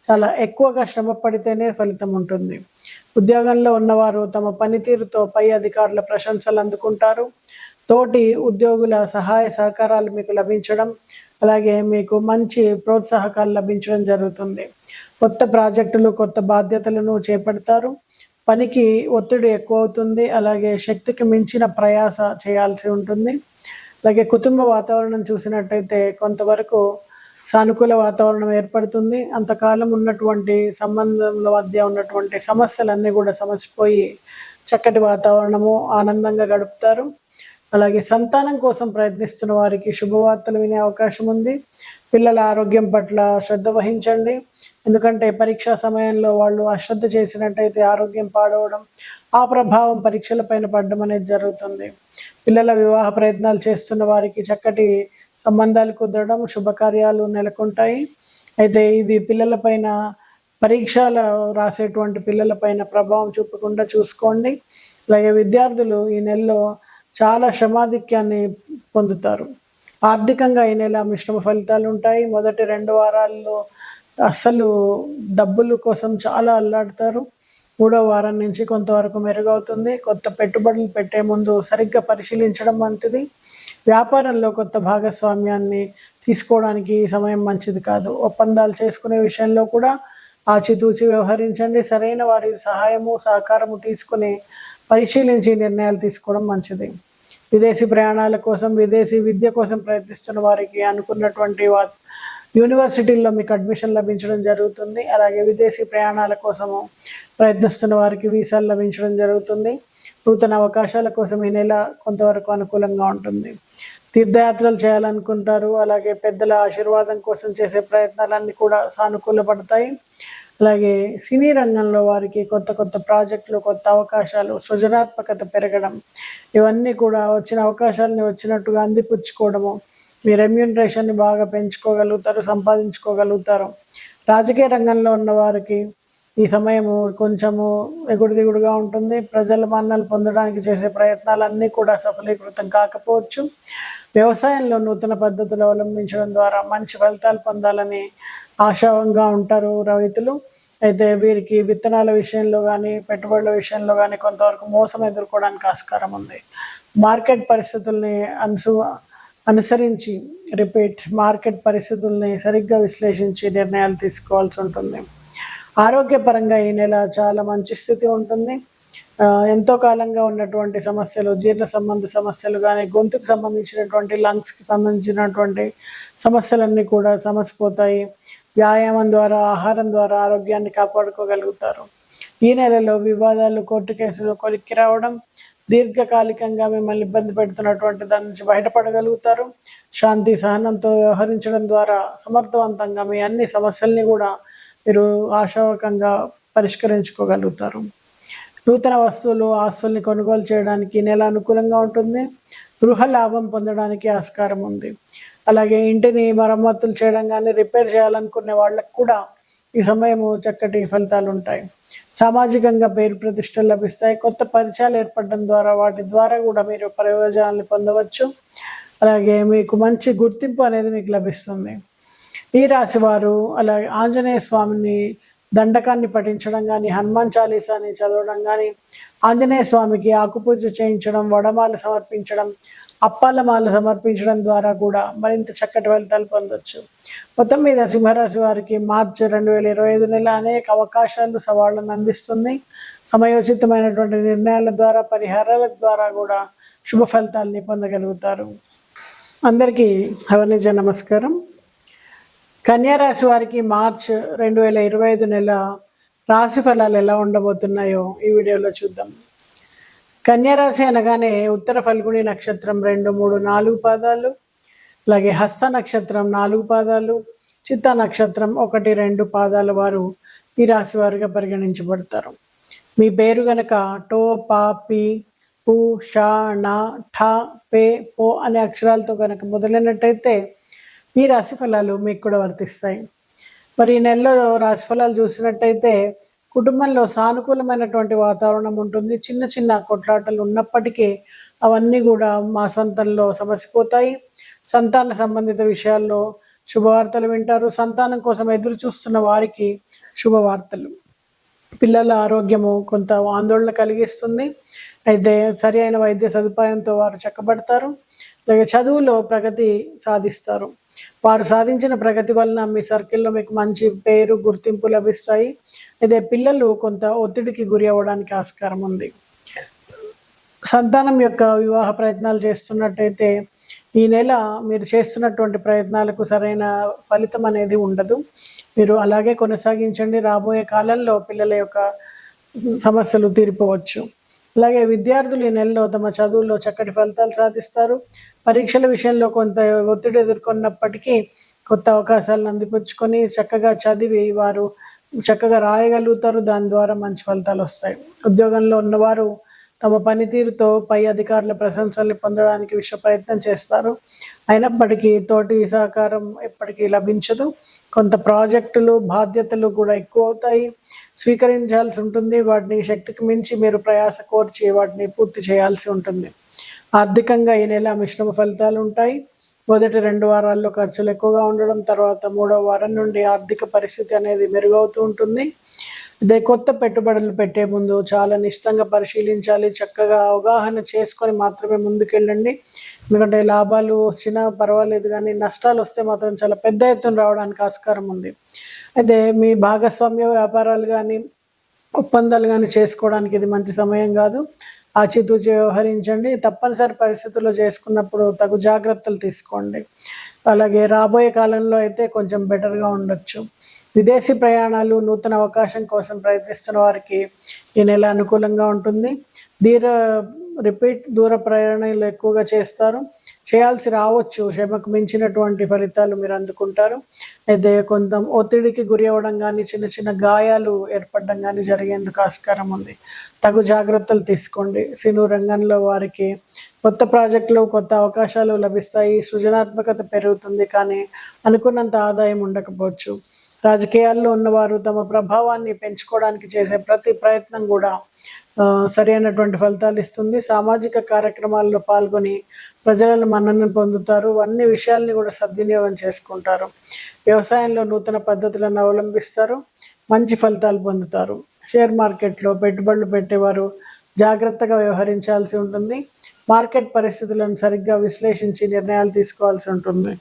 చాలా ఎక్కువగా శ్రమ పడితేనే ఫలితం ఉంటుంది. ఉద్యోగంలో ఉన్నవారు తమ పనితీరుతో పై అధికారుల ప్రశంసలు అందుకుంటారు. తోటి ఉద్యోగుల సహాయ సహకారాలు మీకు లభించడం, అలాగే మీకు మంచి ప్రోత్సాహకాలు లభించడం జరుగుతుంది. కొత్త ప్రాజెక్టులు, కొత్త బాధ్యతలను చేపడతారు. పనికి ఒత్తిడి ఎక్కువ అవుతుంది. అలాగే శక్తికి మించిన ప్రయాస చేయాల్సి ఉంటుంది. అలాగే కుటుంబ వాతావరణం చూసినట్టయితే కొంతవరకు సానుకూల వాతావరణం ఏర్పడుతుంది. అంతకాలం ఉన్నటువంటి సంబంధంలో మధ్య ఉన్నటువంటి సమస్యలన్నీ కూడా సమసిపోయి చక్కటి వాతావరణము, ఆనందంగా గడుపుతారు. అలాగే సంతానం కోసం ప్రయత్నిస్తున్న వారికి శుభవార్తలు వినే అవకాశం ఉంది. పిల్లల ఆరోగ్యం పట్ల శ్రద్ధ వహించండి. ఎందుకంటే పరీక్షా సమయంలో వాళ్ళు అశ్రద్ధ చేసినట్టయితే ఆరోగ్యం పాడవడం, ఆ ప్రభావం పరీక్షలపైన పడడం అనేది జరుగుతుంది. పిల్లల వివాహ ప్రయత్నాలు చేస్తున్న వారికి చక్కటి సంబంధాలు కుదరడం, శుభకార్యాలు నెలకొంటాయి. అయితే ఇది పిల్లలపైన, పరీక్షలు రాసేటువంటి పిల్లలపైన ప్రభావం చూపకుండా చూసుకోండి. అలాగే విద్యార్థులు ఈ నెలలో చాలా శ్రమాధిక్యాన్ని పొందుతారు. ఆర్థికంగా ఈ నెల మిశ్రమ ఫలితాలు ఉంటాయి. మొదటి 2 వారాల్లో అస్సలు డబ్బుల కోసం చాలా అల్లాడతారు. 3వ వారం నుంచి కొంతవరకు మెరుగవుతుంది. కొత్త పెట్టుబడులు పెట్టే ముందు సరిగ్గా పరిశీలించడం మంచిది. వ్యాపారంలో కొత్త భాగస్వామ్యాన్ని తీసుకోవడానికి ఈ సమయం మంచిది కాదు. ఒప్పందాలు చేసుకునే విషయంలో కూడా ఆచితూచి వ్యవహరించండి. సరైన వారి సహాయము, సహకారము తీసుకుని పరిశీలించి నిర్ణయాలు తీసుకోవడం మంచిది. విదేశీ ప్రయాణాల కోసం, విదేశీ విద్య కోసం ప్రయత్నిస్తున్న వారికి అనుకున్నటువంటి యూనివర్సిటీల్లో మీకు అడ్మిషన్ లభించడం జరుగుతుంది. అలాగే విదేశీ ప్రయాణాల కోసము ప్రయత్నిస్తున్న వారికి వీసాలు లభించడం జరుగుతుంది. నూతన అవకాశాల కోసం ఈ నెల కొంతవరకు అనుకూలంగా ఉంటుంది. తీర్థయాత్రలు చేయాలనుకుంటారు. అలాగే పెద్దల ఆశీర్వాదం కోసం చేసే ప్రయత్నాలన్నీ కూడా సానుకూలపడతాయి. అలాగే సినీ రంగంలో వారికి కొత్త కొత్త ప్రాజెక్టులు, కొత్త అవకాశాలు, సృజనాత్మకత పెరగడం, ఇవన్నీ కూడా వచ్చిన అవకాశాలని వచ్చినట్టుగా అందిపుచ్చుకోవడము, మీ రెమ్యూనరేషన్ని బాగా పెంచుకోగలుగుతారు, సంపాదించుకోగలుగుతారు. రాజకీయ రంగంలో ఉన్న వారికి ఈ సమయము కొంచెము ఎగుడు దిగుడుగా ఉంటుంది. ప్రజల మన్ననలు పొందడానికి చేసే ప్రయత్నాలన్నీ కూడా సఫలీకృతం కాకపోవచ్చు. వ్యవసాయంలో నూతన పద్ధతులు అవలంబించడం ద్వారా మంచి ఫలితాలు పొందాలని ఆశావంగా ఉంటారు రైతులు. అయితే వీరికి విత్తనాల విషయంలో కానీ, పెట్టుబడుల విషయంలో కానీ కొంతవరకు మోసం ఎదుర్కోవడానికి ఆస్కారం ఉంది. మార్కెట్ పరిస్థితుల్ని అనుసరించి మార్కెట్ పరిస్థితుల్ని సరిగ్గా విశ్లేషించి నిర్ణయాలు తీసుకోవాల్సి ఉంటుంది. ఆరోగ్యపరంగా ఈ నెల చాలా మంచి స్థితి ఉంటుంది. ఎంతో కాలంగా ఉన్నటువంటి సమస్యలు, జీర్ణ సంబంధ సమస్యలు కానీ, గొంతుకు సంబంధించినటువంటి, లంగ్స్కి సంబంధించినటువంటి సమస్యలన్నీ కూడా సమసిపోతాయి. వ్యాయామం ద్వారా, ఆహారం ద్వారా ఆరోగ్యాన్ని కాపాడుకోగలుగుతారు. ఈ నెలలో వివాదాలు, కోర్టు కేసులు కొలిక్కి రావడం, దీర్ఘకాలికంగా మిమ్మల్ని ఇబ్బంది పెడుతున్నటువంటి దాని నుంచి బయటపడగలుగుతారు. శాంతి సహనంతో వ్యవహరించడం ద్వారా సమర్థవంతంగా మీ అన్ని సమస్యల్ని కూడా మీరు ఆశావకంగా పరిష్కరించుకోగలుగుతారు. నూతన వస్తువులు, ఆస్తుల్ని కొనుగోలు చేయడానికి ఈ నెల అనుకూలంగా ఉంటుంది. గృహ లాభం పొందడానికి ఆస్కారం ఉంది. అలాగే ఇంటిని మరమ్మతులు చేయడం కానీ, రిపేర్ చేయాలనుకునే వాళ్ళకు కూడా ఈ సమయము చక్కటి ఫలితాలు ఉంటాయి. సామాజికంగా పేరు ప్రతిష్టలు లభిస్తాయి. కొత్త పరిచయాలు ఏర్పడడం ద్వారా వాటి ద్వారా కూడా మీరు ప్రయోజనాలను పొందవచ్చు. అలాగే మీకు మంచి గుర్తింపు అనేది మీకు లభిస్తుంది. ఈ రాశి వారు అలాగే ఆంజనేయ స్వామిని దండకాన్ని పఠించడం కానీ, హనుమాన్ చాలీసాని చదవడం కానీ, ఆంజనేయ స్వామికి ఆకుపూజ చేయించడం, వడమాల సమర్పించడం, అప్పాలమాల సమర్పించడం ద్వారా కూడా మరింత చక్కటి ఫలితాలు పొందవచ్చు. మొత్తం మీద సింహరాశి వారికి మార్చి 2025 నెల అనేక అవకాశాలు, సవాళ్లను అందిస్తుంది. సమయోచితమైనటువంటి నిర్ణయాల ద్వారా, పరిహారాల ద్వారా కూడా శుభ ఫలితాలని పొందగలుగుతారు. అందరికీ హవనిజ నమస్కారం. కన్యారాశి వారికి మార్చ్ 2025 నెల రాశి ఫలాలు ఎలా ఉండబోతున్నాయో ఈ వీడియోలో చూద్దాం. కన్యారాశి అనగానే ఉత్తర ఫల్గుణి నక్షత్రం 2, 3, 4 పాదాలు, అలాగే హస్త నక్షత్రం 4 పాదాలు, చిత్త నక్షత్రం 1, 2 పాదాల వారు ఈ రాశి వారిగా పరిగణించబడతారు. మీ పేరు గనక టో, పా, పి, పు, ష, ణ, ఠ, పే, పో అనే అక్షరాలతో కనుక మొదలైనట్టయితే ఈ రాశి ఫలాలు మీకు కూడా వర్తిస్తాయి. మరి ఈ నెలలో రాశి ఫలాలు చూసినట్టయితే కుటుంబంలో సానుకూలమైనటువంటి వాతావరణం ఉంటుంది. చిన్న చిన్న కొట్లాటలు ఉన్నప్పటికీ అవన్నీ కూడా మాసాంతంలో సమసిపోతాయి. సంతాన సంబంధిత విషయాల్లో శుభవార్తలు వింటారు. సంతానం కోసం ఎదురు చూస్తున్న వారికి శుభవార్తలు. పిల్లల ఆరోగ్యము కొంత ఆందోళన కలిగిస్తుంది. అయితే సరి అయిన వైద్య సదుపాయంతో వారు చక్కబడతారు. అలాగే చదువులో ప్రగతి సాధిస్తారు. వారు సాధించిన ప్రగతి వలన మీ సర్కిల్లో మీకు మంచి పేరు, గుర్తింపు లభిస్తాయి. అయితే పిల్లలు కొంత ఒత్తిడికి గురి అవ్వడానికి ఆస్కారం ఉంది. సంతానం యొక్క వివాహ ప్రయత్నాలు చేస్తున్నట్టయితే ఈ నెల మీరు చేస్తున్నటువంటి ప్రయత్నాలకు సరైన ఫలితం అనేది ఉండదు. మీరు అలాగే కొనసాగించండి. రాబోయే కాలంలో పిల్లల యొక్క సమస్యలు తీరిపోవచ్చు. అలాగే విద్యార్థులు ఈ నెలలో తమ చదువుల్లో చక్కటి ఫలితాలు సాధిస్తారు. పరీక్షల విషయంలో కొంత ఒత్తిడి ఎదుర్కొన్నప్పటికీ కొత్త అవకాశాలను అందిపుచ్చుకొని చక్కగా చదివి వారు చక్కగా రాయగలుగుతారు. దాని ద్వారా మంచి ఫలితాలు వస్తాయి. ఉద్యోగంలో ఉన్నవారు తమ పనితీరుతో పై అధికారుల ప్రశంసల్ని పొందడానికి విశ్వ ప్రయత్నం చేస్తారు. అయినప్పటికీ తోటి సహకారం ఎప్పటికీ లభించదు. కొంత ప్రాజెక్టులు, బాధ్యతలు కూడా ఎక్కువ అవుతాయి, స్వీకరించాల్సి ఉంటుంది. వాటిని శక్తికి మించి మీరు ప్రయాస కోర్చి వాటిని పూర్తి చేయాల్సి ఉంటుంది. ఆర్థికంగా ఈ నెల మిశ్రమ ఫలితాలు ఉంటాయి. మొదటి 2 వారాల్లో ఖర్చులు ఎక్కువగా ఉండడం, తర్వాత 3వ వారం నుండి ఆర్థిక పరిస్థితి అనేది మెరుగవుతూ ఉంటుంది. అదే కొత్త పెట్టుబడులు పెట్టే ముందు చాలా నిశ్చితంగా పరిశీలించాలి. చక్కగా అవగాహన చేసుకొని మాత్రమే ముందుకెళ్ళండి. ఎందుకంటే లాభాలు వచ్చినా పర్వాలేదు, కానీ నష్టాలు వస్తే మాత్రం చాలా పెద్ద ఎత్తున రావడానికి ఆస్కారం ఉంది. అయితే మీ భాగస్వామ్య వ్యాపారాలు కానీ, ఒప్పందాలు కానీ చేసుకోవడానికి ఇది మంచి సమయం కాదు. ఆచితూచి వ్యవహరించండి. తప్పనిసరి పరిస్థితుల్లో చేసుకున్నప్పుడు తగు జాగ్రత్తలు తీసుకోండి. అలాగే రాబోయే కాలంలో అయితే కొంచెం బెటర్గా ఉండొచ్చు. విదేశీ ప్రయాణాలు, నూతన అవకాశం కోసం ప్రయత్నిస్తున్న వారికి ఈ నెల అనుకూలంగా ఉంటుంది. దూర ప్రయాణాలు ఎక్కువగా చేయాల్సి రావచ్చు. శ్రమకు మించినటువంటి ఫలితాలు మీరు అందుకుంటారు. అయితే కొంత ఒత్తిడికి గురి అవ్వడం కానీ, చిన్న చిన్న గాయాలు ఏర్పడడం కానీ జరిగేందుకు ఆస్కారం ఉంది. తగు జాగ్రత్తలు తీసుకోండి. సినీ రంగంలో వారికి కొత్త ప్రాజెక్టులు, కొత్త అవకాశాలు లభిస్తాయి. సృజనాత్మకత పెరుగుతుంది, కానీ అనుకున్నంత ఆదాయం ఉండకపోవచ్చు. రాజకీయాల్లో ఉన్నవారు తమ ప్రభావాన్ని పెంచుకోవడానికి చేసే ప్రతి ప్రయత్నం కూడా సరైనటువంటి ఫలితాలు ఇస్తుంది. సామాజిక కార్యక్రమాల్లో పాల్గొని ప్రజలను మన్ననను పొందుతారు. అన్ని విషయాల్ని కూడా సద్వినియోగం చేసుకుంటారు. వ్యవసాయంలో నూతన పద్ధతులను అవలంబిస్తారు. మంచి ఫలితాలు పొందుతారు. షేర్ మార్కెట్లో పెట్టుబడులు పెట్టేవారు జాగ్రత్తగా వ్యవహరించాల్సి ఉంటుంది. మార్కెట్ పరిస్థితులను సరిగ్గా విశ్లేషించి నిర్ణయాలు తీసుకోవాల్సి ఉంటుంది.